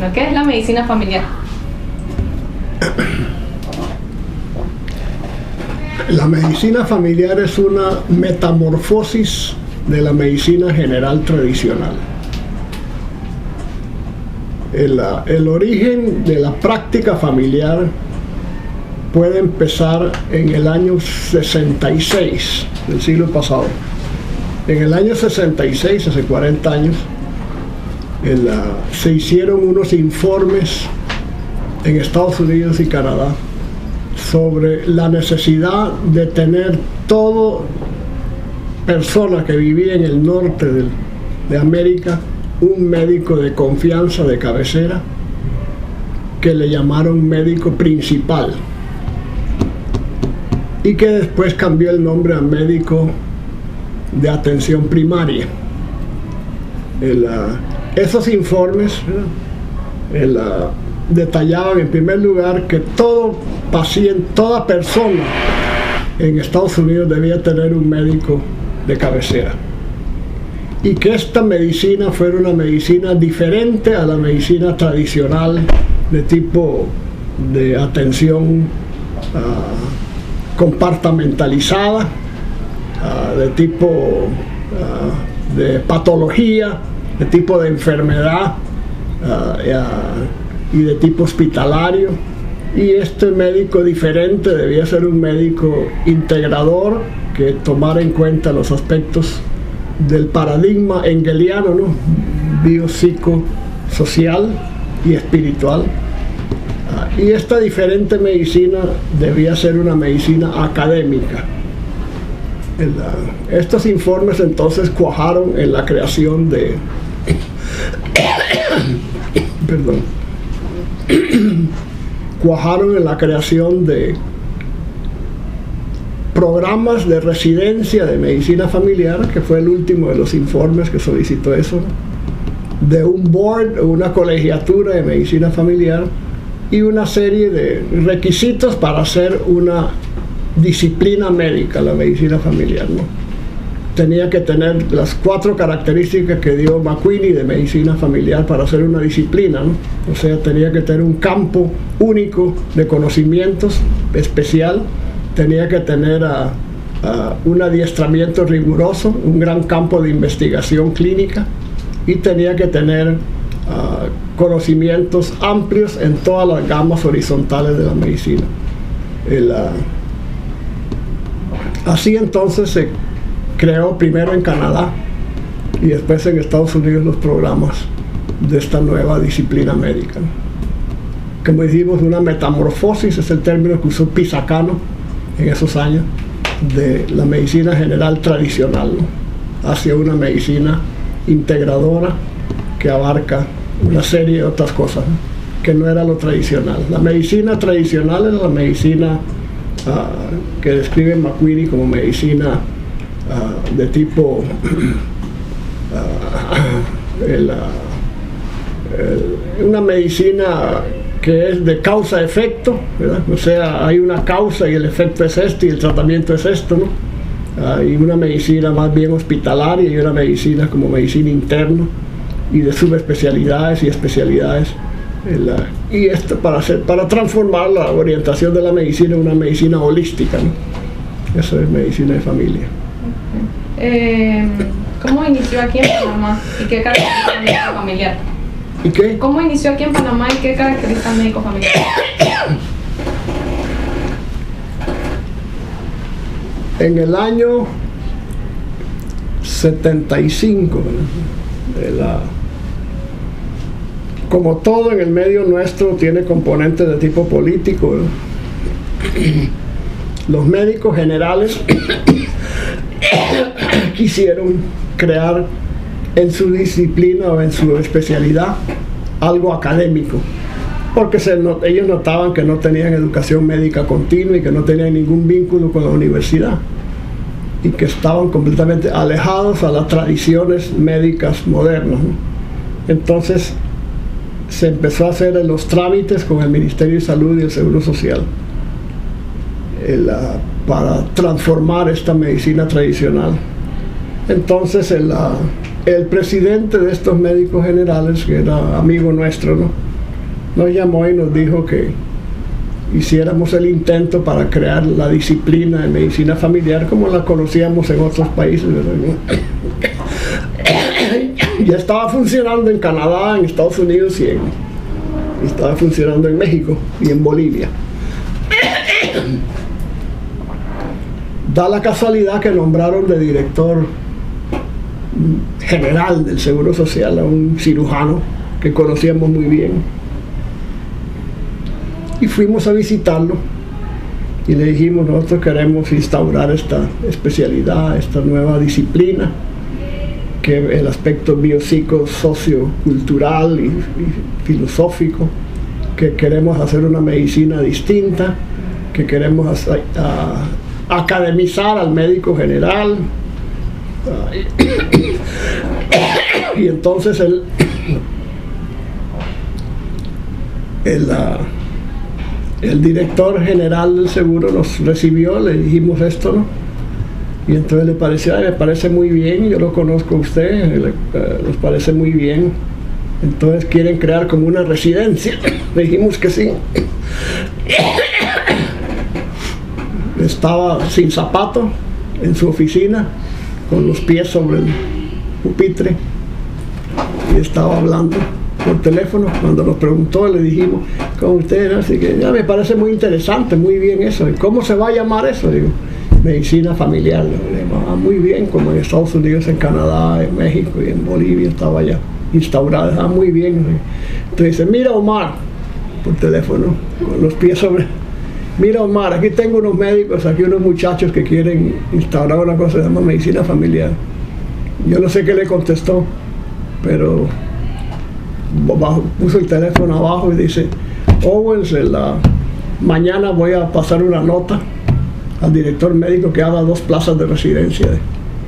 Bueno, ¿qué es la medicina familiar? La medicina familiar es una metamorfosis de la medicina general tradicional. El origen de la práctica familiar puede empezar en el año 66 del siglo pasado. En el año 66, hace 40 años, se hicieron unos informes en Estados Unidos y Canadá sobre la necesidad de tener toda persona que vivía en el norte de América un médico de confianza, de cabecera, que le llamaron médico principal, y que después cambió el nombre a médico de atención primaria. Esos informes detallaban en primer lugar que todo paciente, toda persona en Estados Unidos debía tener un médico de cabecera, y que esta medicina fuera una medicina diferente a la medicina tradicional de tipo de atención compartimentalizada, de tipo de patología, de tipo de enfermedad y de tipo hospitalario. Y este médico diferente debía ser un médico integrador que tomara en cuenta los aspectos del paradigma engeliano, ¿no? Biopsicosocial y espiritual. Y esta diferente medicina debía ser una medicina académica. Estos informes entonces cuajaron en la creación de cuajaron en la creación de programas de residencia de medicina familiar, que fue el último de los informes que solicitó eso, de un board o una colegiatura de medicina familiar, y una serie de requisitos para hacer una disciplina médica, la medicina familiar, ¿no? Tenía que tener las 4 características que dio McQueenie de medicina familiar para hacer una disciplina, ¿no? O sea, tenía que tener un campo único de conocimientos especial, tenía que tener un adiestramiento riguroso, un gran campo de investigación clínica, y tenía que tener conocimientos amplios en todas las gamas horizontales de la medicina. Así entonces se creó primero en Canadá y después en Estados Unidos los programas de esta nueva disciplina médica, ¿no? Como decimos, una metamorfosis es el término que usó Pisacano en esos años, de la medicina general tradicional, ¿no?, hacia una medicina integradora que abarca una serie de otras cosas, ¿no?, que no era lo tradicional. La medicina tradicional era la medicina que describe McQueenie como medicina de tipo una medicina que es de causa-efecto, ¿verdad? O sea, hay una causa y el efecto es este y el tratamiento es esto, ¿no? Y una medicina más bien hospitalaria, y una medicina como medicina interna y de subespecialidades y especialidades. Y esto para transformar la orientación de la medicina en una medicina holística, ¿no? Eso es medicina de familia. ¿Cómo inició aquí en Panamá y qué caracteriza el médico familiar? ¿Y qué? ¿Cómo inició aquí en Panamá y qué caracteriza el médico familiar? En el año 75, como todo en el medio nuestro tiene componentes de tipo político, ¿no?, los médicos generales quisieron crear en su disciplina o en su especialidad algo académico, porque ellos notaban que no tenían educación médica continua y que no tenían ningún vínculo con la universidad, y que estaban completamente alejados a las tradiciones médicas modernas, ¿no? Entonces se empezó a hacer los trámites con el Ministerio de Salud y el Seguro Social para transformar esta medicina tradicional. Entonces el presidente de estos médicos generales, que era amigo nuestro, ¿no?, nos llamó y nos dijo que hiciéramos el intento para crear la disciplina de medicina familiar como la conocíamos en otros países, ¿verdad? Ya estaba funcionando en Canadá, en Estados Unidos y estaba funcionando en México y en Bolivia. Da la casualidad que nombraron de director general del Seguro Social a un cirujano que conocíamos muy bien. Y fuimos a visitarlo y le dijimos: nosotros queremos instaurar esta especialidad, esta nueva disciplina, que el aspecto biopsico, sociocultural y filosófico, que queremos hacer una medicina distinta, que queremos academizar al médico general. Y entonces el director general del seguro nos recibió, le dijimos esto, ¿no? Y entonces le pareció: me parece muy bien, yo lo conozco a usted, nos parece muy bien. Entonces quieren crear como una residencia. Le dijimos que sí. Estaba sin zapato en su oficina, con los pies sobre el pupitre, y estaba hablando por teléfono. Cuando nos preguntó, le dijimos: ¿cómo usted? Así que ya me parece muy interesante, muy bien eso. ¿Y cómo se va a llamar eso? Digo: medicina familiar. Muy bien, como en Estados Unidos, en Canadá, en México y en Bolivia estaba ya instaurada. Muy bien. Entonces dice: mira, Omar, por teléfono, con los pies sobre... Mira, Omar, aquí tengo unos médicos, aquí unos muchachos que quieren instaurar una cosa que se llama medicina familiar. Yo no sé qué le contestó, pero puso el teléfono abajo y dice: Owens, mañana voy a pasar una nota al director médico que haga 2 plazas de residencia de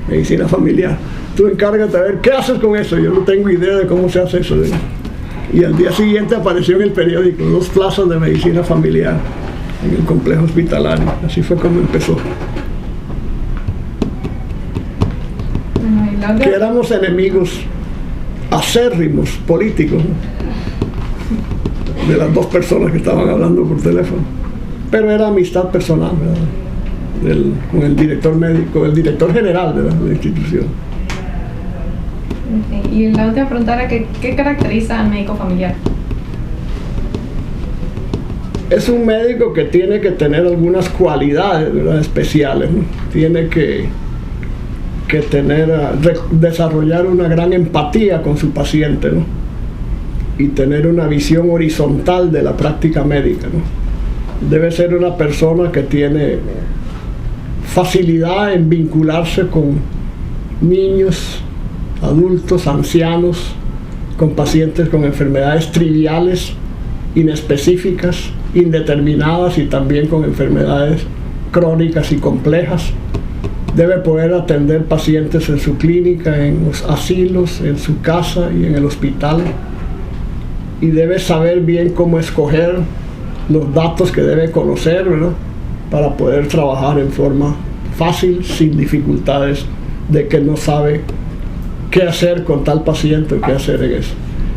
medicina familiar. Tú encárgate de ver qué haces con eso. Yo no tengo idea de cómo se hace eso. Y al día siguiente apareció en el periódico 2 plazas de medicina familiar en el complejo hospitalario. Así fue como empezó. Que éramos enemigos acérrimos políticos, ¿no?, de las 2 personas que estaban hablando por teléfono, pero era amistad personal, ¿verdad?, con el director médico, el director general de la institución. Okay. Y la última pregunta era: ¿qué caracteriza al médico familiar? Es un médico que tiene que tener algunas cualidades, ¿verdad?, especiales, ¿no? Tiene que desarrollar una gran empatía con su paciente, ¿no?, y tener una visión horizontal de la práctica médica, ¿no? Debe ser una persona que tiene facilidad en vincularse con niños, adultos, ancianos, con pacientes con enfermedades triviales, inespecíficas, indeterminadas, y también con enfermedades crónicas y complejas. Debe poder atender pacientes en su clínica, en los asilos, en su casa y en el hospital. Y debe saber bien cómo escoger los datos que debe conocer, ¿verdad?, para poder trabajar en forma fácil, sin dificultades de que no sabe qué hacer con tal paciente o qué hacer en eso.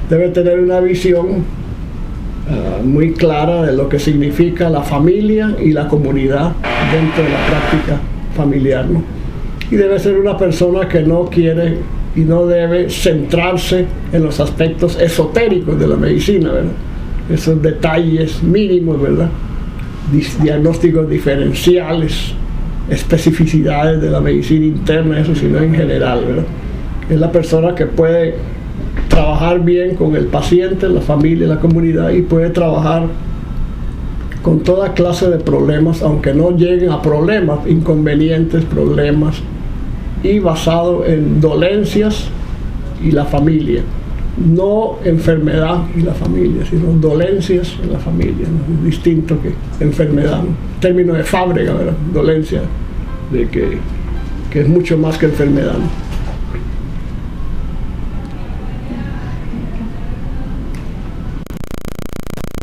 Debe tener una visión muy clara de lo que significa la familia y la comunidad dentro de la práctica familiar, ¿no? Y debe ser una persona que no quiere y no debe centrarse en los aspectos esotéricos de la medicina, ¿verdad?, esos detalles mínimos, ¿verdad?, diagnósticos diferenciales, especificidades de la medicina interna, eso, sino en general, ¿verdad? Es la persona que puede trabajar bien con el paciente, la familia, la comunidad, y puede trabajar con toda clase de problemas, aunque no lleguen a problemas, inconvenientes, problemas, y basado en dolencias y la familia, no enfermedad y la familia, sino dolencias en la familia, ¿no? Es distinto que enfermedad, ¿no? Término de Fábrega, ¿verdad?, dolencia, de que es mucho más que enfermedad, ¿no?